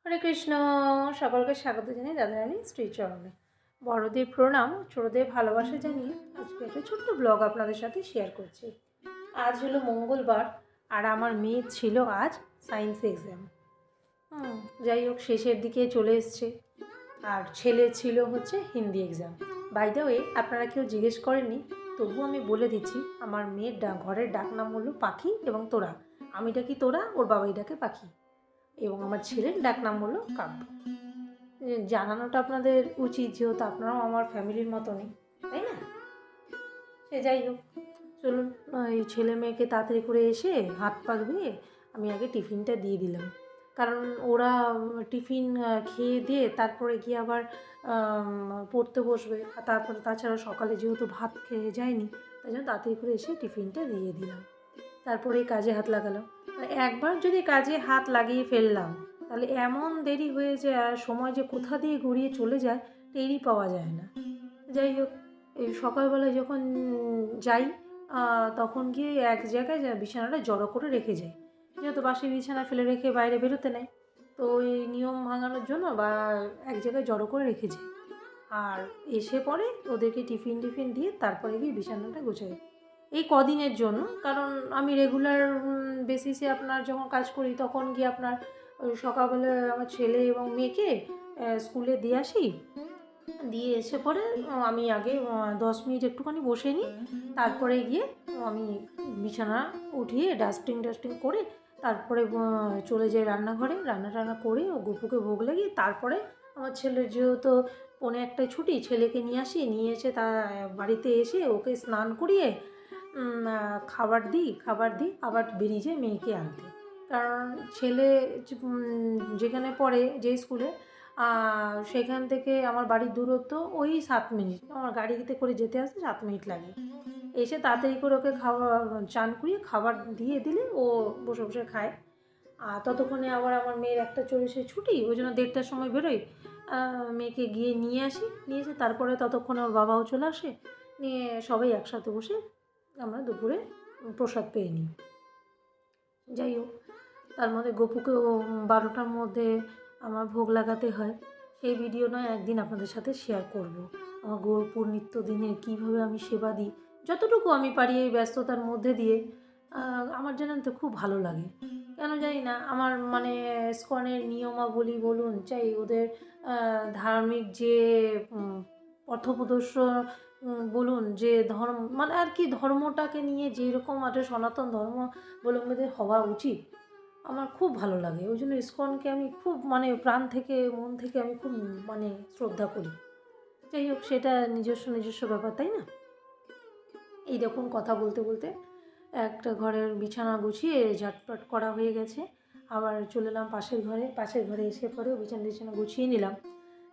হরে কৃষ্ণ। সকলকে স্বাগত জানাই রাধারানী শ্রীচরণে। বড়দের প্রণাম, ছোটদের ভালোবাসা জানিয়ে আজকে একটা ছোট্ট ব্লগ আপনাদের সাথে শেয়ার করছি। আজ হলো মঙ্গলবার আর আমার মেয়ের ছিল আজ সায়েন্স এক্সাম। যাই হোক, শেষের দিকে চলে এসছে। আর ছেলে ছিল হচ্ছে Hindi exam. By the way, আপনারা কেউ জিজ্ঞেস করেননি, তবু আমি বলে দিচ্ছি, আমার মেয়ের ঘরের ডাকনাম হলো পাখি এবং তোরা। আমি ডাকি তোরা, ওর বাবাই ডাকে পাখি। এবং আমার ছেলের ডাকনাম হলো কাব্য। জানানোটা আপনাদের উচিত, যেহেতু আপনারাও আমার ফ্যামিলির মতনই, তাই না? সে যাই হোক, চলুন এই ছেলে মেয়েকে তাড়াতাড়ি করে এসে হাত পা ধুয়ে আমি আগে টিফিনটা দিয়ে দিলাম। কারণ ওরা টিফিন খেয়ে দিয়ে তারপরে গিয়ে আবার পড়তে বসবে। তারপরে তাছাড়া সকালে যেহেতু ভাত খেয়ে যায়নি, তাই জন্য তাড়াতাড়ি করে এসে টিফিনটা দিয়ে দিলাম। তারপরে কাজে হাত লাগালাম। একবার যদি কাজে হাত লাগিয়ে ফেললাম, তাহলে এমন দেরি হয়ে যায়, আর সময় যে কোথা দিয়ে গড়িয়ে চলে যায় টেরই পাওয়া যায় না। যাই হোক, এই সকালবেলায় যখন যাই, তখন গিয়ে এক জায়গায় বিছানাটা জড়ো করে রেখে যাই, যেহেতু বাসি বিছানা ফেলে রেখে বাইরে বেরোতে নেই। তো ওই নিয়ম ভাঙানোর জন্য বা এক জায়গায় জড়ো করে রেখে যাই। আর এসে পরে ওদেরকে টিফিন দিয়ে তারপরে গিয়ে বিছানাটা গোছাই। এই কদিনের জন্য, কারণ আমি রেগুলার বেসিসে আপনার যখন কাজ করি, তখন গিয়ে আপনার সকালবেলা আমার ছেলে এবং মেয়েকে স্কুলে দিয়ে আসি। দিয়ে এসে পরে আমি আগে 10 মিনিট একটুখানি বসে নিই। তারপরে গিয়ে আমি বিছানা উঠিয়ে ডাস্টিং করে তারপরে চলে যাই রান্নাঘরে, রান্না করে ও গপুকে ভোগ লাগিয়ে তারপরে আমার ছেলের যেহেতু 1:45 ছুটি, ছেলেকে নিয়ে আসি। নিয়ে এসে বাড়িতে এসে ওকে স্নান করিয়ে খাবার দিই আবার বেরিয়ে যাই মেয়েকে আনতে। কারণ ছেলে যেখানে পড়ে, যে স্কুলে, সেখান থেকে আমার বাড়ির দূরত্ব ওই 7 মিনিট। আমার গাড়িতে করে যেতে আসতে 7 মিনিট লাগে। এসে তাড়াতাড়ি করে ওকে চান করিয়ে খাবার দিয়ে দিলে ও বসে বসে খায়। আর ততক্ষণে আবার আমার মেয়ের 1:40 ছুটি, ওই জন্য 1:30টার সময় বেরোই। মেয়েকে গিয়ে নিয়ে আসি, নিয়ে এসে তারপরে ততক্ষণে ওর বাবাও চলে আসে। নিয়ে সবাই একসাথে বসে আমরা দুপুরে প্রসাদ পেয়ে নিই। যাই হোক, তার মধ্যে গপুকেও 12টার মধ্যে আমার ভোগ লাগাতে হয়। সেই ভিডিও নয় একদিন আপনাদের সাথে শেয়ার করব। আমার গপুর নিত্যদিনে কীভাবে আমি সেবা দিই, যতটুকু আমি পারি এই ব্যস্ততার মধ্যে দিয়ে। আমার জানেন তো খুব ভালো লাগে, কেন জানি না। আমার মানে ইসকনের নিয়মাবলী বলুন, চাই ওদের ধার্মিক যে পথপ্রদর্শন বলুন, যে ধর্ম মানে আর কি, ধর্মটাকে নিয়ে যেরকম একটা সনাতন ধর্মাবলম্বীদের হওয়া উচিত, আমার খুব ভালো লাগে। ওই জন্য ইসকনকে আমি খুব মানে প্রাণ থেকে মন থেকে আমি খুব মানে শ্রদ্ধা করি। যাই হোক, সেটা নিজস্ব ব্যাপার, তাই না? এই দেখুন, কথা বলতে বলতে একটা ঘরের বিছানা গুছিয়ে ঝটপট করা হয়ে গেছে। আবার চলে এলাম পাশের ঘরে এসে পরে বিছানা গুছিয়ে নিলাম।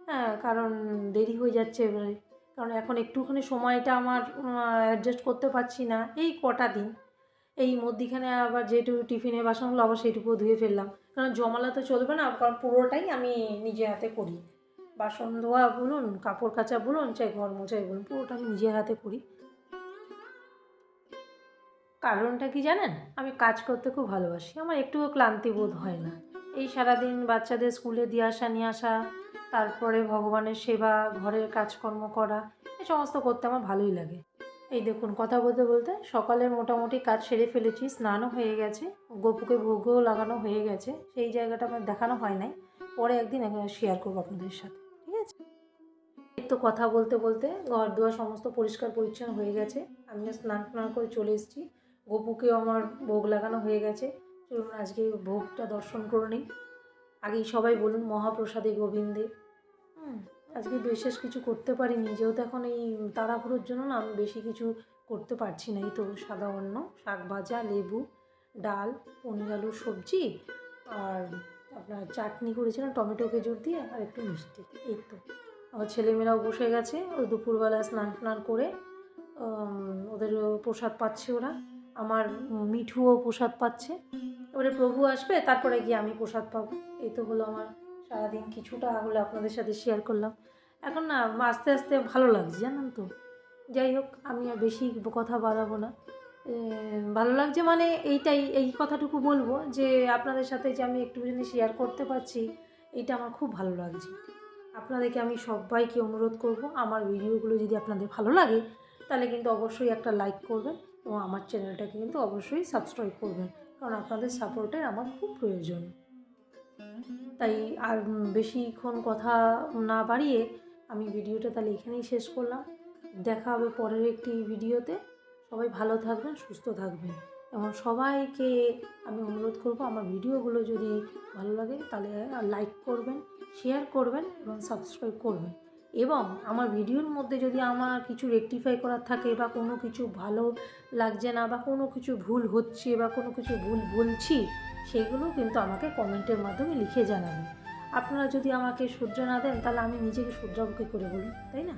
হ্যাঁ, কারণ দেরি হয়ে যাচ্ছে এবারে। কারণ এখন একটুখানি সময়টা আমার অ্যাডজাস্ট করতে পারছি না এই কটা দিন। এই মধ্যিখানে আবার যেটুকু টিফিনে বাসনগুলো আবার সেইটুকুও ধুয়ে ফেললাম, কারণ জমালে তো চলবে না। কারণ পুরোটাই আমি নিজে হাতে করি। বাসন ধোয়া বলুন, কাপড় কাচা বলুন, চাই ঘর মোছাই বলুন, পুরোটা আমি নিজের হাতে করি। কারণটা কি জানেন? আমি কাজ করতে খুব ভালোবাসি। আমার একটুও ক্লান্তি বোধ হয় না। এই সারাদিন বাচ্চাদের স্কুলে দিয়ে আসা নিয়ে আসা, তারপরে ভগবানের সেবা, ঘরের কাজকর্ম করা, এই সমস্ত করতে আমার ভালোই লাগে। এই দেখুন, কথা বলতে বলতে সকালের মোটামুটি কাজ সেরে ফেলেছি, স্নানও হয়ে গেছে, গপুকে ভোগও লাগানো হয়ে গেছে। সেই জায়গাটা আমার দেখানো হয় নাই, পরে একদিন শেয়ার করবো আপনাদের সাথে, ঠিক আছে? এই তো কথা বলতে বলতে ঘর দুয়ার সমস্ত পরিষ্কার পরিচ্ছন্ন হয়ে গেছে। আমিও স্নান করে চলে এসেছি। গপুকেও আমার ভোগ লাগানো হয়ে গেছে। চলুন আজকে ভোগটা দর্শন করে নিই। আগেই সবাই বলুন মহাপ্রসাদে গোবিন্দে। আজকে বিশেষ কিছু করতে পারিনি, যেহেতু এখন এই তাড়াহুড়োর জন্য না আমি বেশি কিছু করতে পারছি না। এই তো সাদা অন্ন, শাক ভাজা, লেবু, ডাল, পনির আলুর সবজি, আর আপনার চাটনি করেছিলাম টমেটো কেজুর দিয়ে, আর একটু মিষ্টি। এই তো আমার ছেলেমেয়েরাও বসে গেছে, ও দুপুরবেলা স্নান করে ওদের প্রসাদ পাচ্ছে ওরা। আমার মিঠুও প্রসাদ পাচ্ছে। এবারে প্রভু আসবে, তারপরে গিয়ে আমি প্রসাদ পাবো। এই তো হলো আমার সারাদিন, কিছুটা হলো আপনাদের সাথে শেয়ার করলাম। এখন না আস্তে আস্তে ভালো লাগছে, জানেন তো। যাই হোক, আমি আর বেশি কথা বাড়াবো না। ভালো লাগছে মানে এই কথাটুকু বলবো যে আপনাদের সাথে যে আমি একটুখানি শেয়ার করতে পারছি, এইটা আমার খুব ভালো লাগছে। আপনাদেরকে আমি সবাইকে অনুরোধ করব, আমার ভিডিওগুলো যদি আপনাদের ভালো লাগে তাহলে কিন্তু অবশ্যই একটা লাইক করবেন এবং আমার চ্যানেলটাকে কিন্তু অবশ্যই সাবস্ক্রাইব করবেন, কারণ আপনাদের সাপোর্টের আমার খুব প্রয়োজন। তাই আর বেশিক্ষণ কথা না বাড়িয়ে আমি ভিডিওটা তাহলে এখানেই শেষ করলাম। দেখা হবে পরের একটি ভিডিওতে। সবাই ভালো থাকবেন, সুস্থ থাকবেন এবং সবাইকে আমি অনুরোধ করব আমার ভিডিওগুলো যদি ভালো লাগে তাহলে লাইক করবেন, শেয়ার করবেন এবং সাবস্ক্রাইব করবেন। এবং আমার ভিডিওর মধ্যে যদি আমার কিছু রেকটিফাই করার থাকে বা কোনো কিছু ভালো লাগছে না বা কোনো কিছু ভুল হচ্ছে বা কোনো কিছু ভুল বলছি, সেগুলো কিন্তু আমাকে কমেন্টের মাধ্যমে লিখে জানাবেন। আপনারা যদি আমাকে শুধরে না দেন তাহলে আমি নিজেকে শুধরাবো কী করে বলুন, তাই না?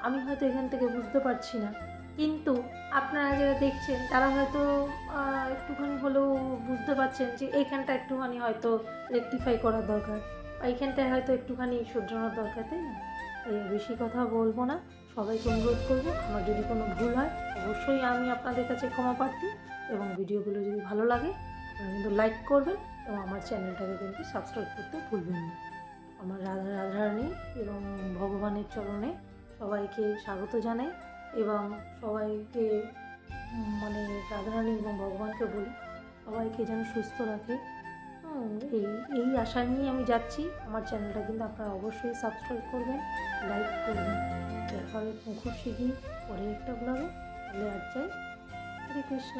আমি হয়তো এখান থেকে বুঝতে পারছি না, কিন্তু আপনারা যারা দেখছেন তারা হয়তো একটুখানি হলেও বুঝতে পারছেন যে এইখানটা একটুখানি হয়তো রেকটিফাই করার দরকার বা এইখানটায় হয়তো একটুখানি শুধরানোর দরকার, তাই না? তাই বেশি কথা বলবো না, সবাইকে অনুরোধ করবো আমার যদি কোনো ভুল হয় অবশ্যই আমি আপনাদের কাছে ক্ষমা প্রার্থী। এবং ভিডিওগুলো যদি ভালো লাগে আপনারা কিন্তু লাইক করবেন এবং আমার চ্যানেলটাকে কিন্তু সাবস্ক্রাইব করতে ভুলবেন না। আমার রাধারানী এবং ভগবানের চরণে সবাইকে স্বাগত জানাই এবং সবাইকে মানে রাধারানী এবং ভগবানকে বলি সবাইকে যেন সুস্থ রাখে। এই এই আশা নিয়েই আমি যাচ্ছি। আমার চ্যানেলটা কিন্তু আপনারা অবশ্যই সাবস্ক্রাইব করবেন, লাইক করবেন। দেখা হবে খুব শিগগিরই পরের একটা ব্লগে। তাহলে আজ যাই। হরে কৃষ্ণ।